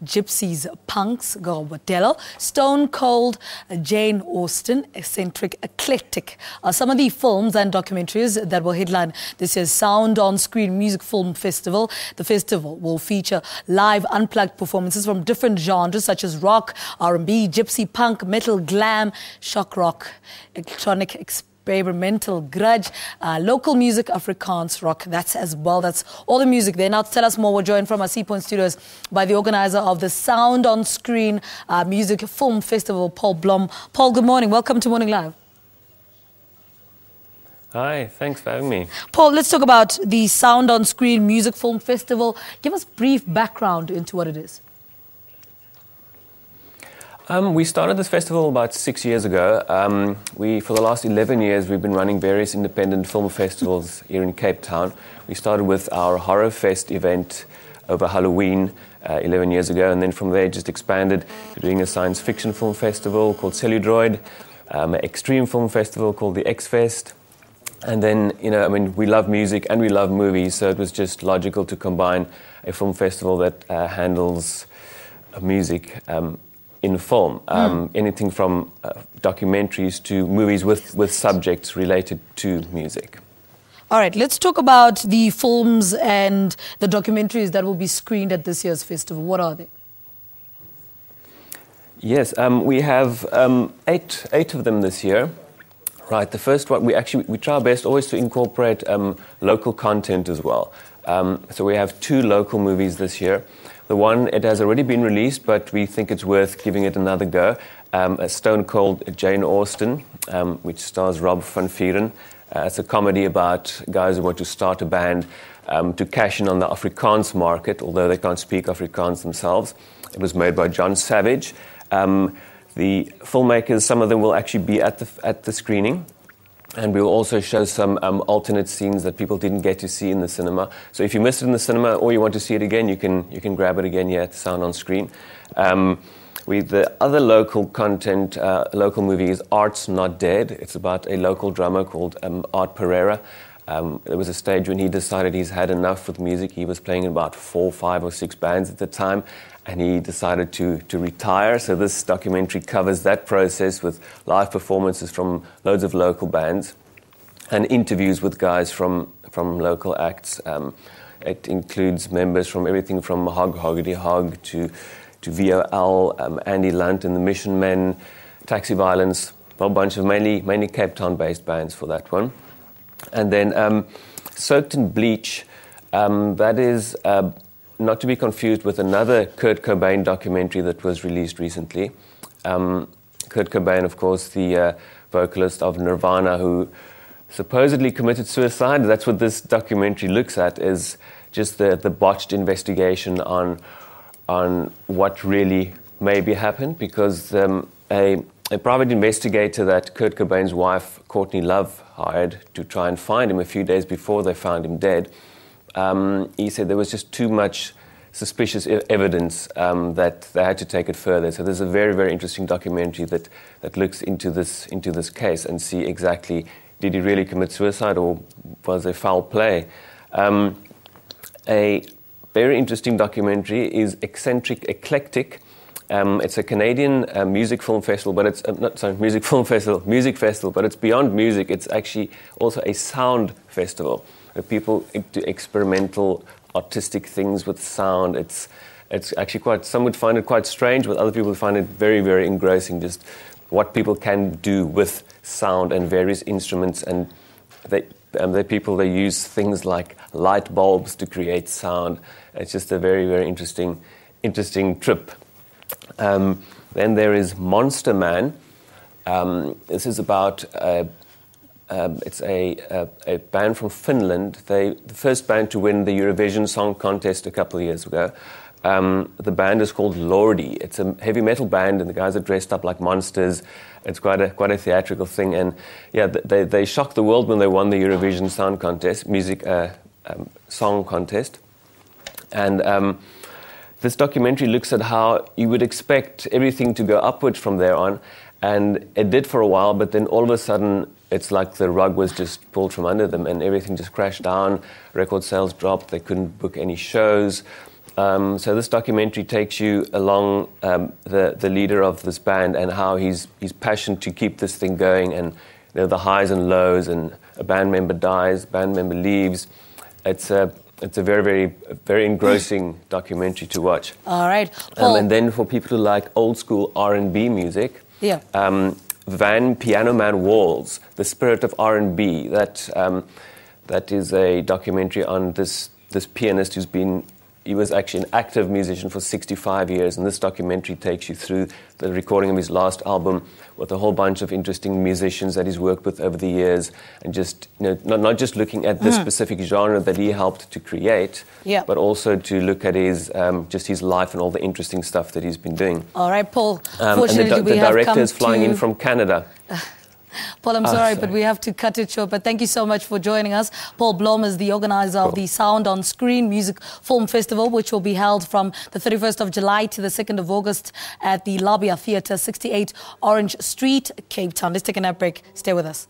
Gypsies, Punks, Gogol Bordello, Stone Cold, Jane Austen, Eccentric, Eclectic are some of the films and documentaries that will headline this year's Sound on Screen Music Film Festival. The festival will feature live unplugged performances from different genres such as rock, R&B, gypsy, punk, metal, glam, shock rock, electronic, experimental, grunge, local music, Afrikaans, rock. That's as well. That's all the music there. Now to tell us more, we're joined from our Seapoint Studios by the organizer of the Sound on Screen Music Film Festival, Paul Blom. Paul, good morning. Welcome to Morning Live. Hi, thanks for having me. Paul, let's talk about the Sound on Screen Music Film Festival. Give us brief background into what it is. We started this festival about 6 years ago. For the last 11 years, we've been running various independent film festivals here in Cape Town. We started with our Horror Fest event over Halloween 11 years ago, and then from there just expanded to doing a science fiction film festival called Celluloid, an extreme film festival called the X Fest. And then, we love music and we love movies, so it was just logical to combine a film festival that handles music in film, anything from documentaries to movies with subjects related to music. All right, let's talk about the films and the documentaries that will be screened at this year's festival. What are they? Yes, we have eight of them this year. Right, the first one, we try our best always to incorporate local content as well. So we have 2 local movies this year. The one, it has already been released, but we think it's worth giving it another go. A Stone Cold Jane Austen, which stars Rob van Vuuren. It's a comedy about guys who want to start a band to cash in on the Afrikaans market, although they can't speak Afrikaans themselves. It was made by John Savage. The filmmakers, some of them will actually be at the screening. And we'll also show some alternate scenes that people didn't get to see in the cinema. So if you missed it in the cinema or you want to see it again, you can grab it again here at the Sound on Screen. The other local content, local movie is Art's Not Dead. It's about a local drummer called Art Pereira. There was a stage when he decided he's had enough with music. He was playing in about 4, 5 or 6 bands at the time, and he decided to retire. So this documentary covers that process with live performances from loads of local bands and interviews with guys from local acts. It includes members from everything from Hog Hoggity Hog to VOL, Andy Lunt and the Mission Men, Taxi Violence, a whole bunch of mainly Cape Town-based bands for that one. And then Soaked in Bleach, that is not to be confused with another Kurt Cobain documentary that was released recently. Kurt Cobain, of course, the vocalist of Nirvana, who supposedly committed suicide. That's what this documentary looks at, is just the botched investigation on what really maybe happened, because a private investigator that Kurt Cobain's wife, Courtney Love, hired to try and find him a few days before they found him dead, he said there was just too much suspicious evidence that they had to take it further. So there's a very, very interesting documentary that looks into this case and see exactly, did he really commit suicide or was there foul play? A very interesting documentary is Eccentric, Eclectic. It's a Canadian music festival, but it's music festival, but it's beyond music. It's actually also a sound festival where people do experimental, artistic things with sound. It's actually some would find it quite strange, but other people would find it very, very engrossing, just what people can do with sound and various instruments. And they use things like light bulbs to create sound. It's just a very, very interesting trip. Then there is Monster Man. This is about it's a band from Finland. The first band to win the Eurovision Song Contest a couple of years ago. The band is called Lordi. It's a heavy metal band, and the guys are dressed up like monsters. It's quite a theatrical thing, and yeah, they shocked the world when they won the Eurovision Song Contest, song contest, and. This documentary looks at how you would expect everything to go upwards from there on, and it did for a while, but then all of a sudden it's like the rug was just pulled from under them and everything just crashed down. Record sales dropped, they couldn't book any shows. So this documentary takes you along the leader of this band and how he's passionate to keep this thing going, and the highs and lows, and a band member dies, band member leaves. It's a very, very, very engrossing documentary to watch. All right. Paul. And then for people who like old school R&B music, Van Piano Man Walls, The Spirit of R&B. That is a documentary on this pianist he was actually an active musician for 65 years, and this documentary takes you through the recording of his last album with a whole bunch of interesting musicians that he's worked with over the years, and just not just looking at this specific genre that he helped to create, but also to look at his life and all the interesting stuff that he's been doing. All right, Paul. Fortunately, the director is flying in from Canada. Paul, I'm sorry, but we have to cut it short. But thank you so much for joining us. Paul Blom is the organizer of the Sound on Screen Music Film Festival, which will be held from the 31st of July to the 2nd of August at the Labia Theatre, 68 Orange Street, Cape Town. Let's take a nap break. Stay with us.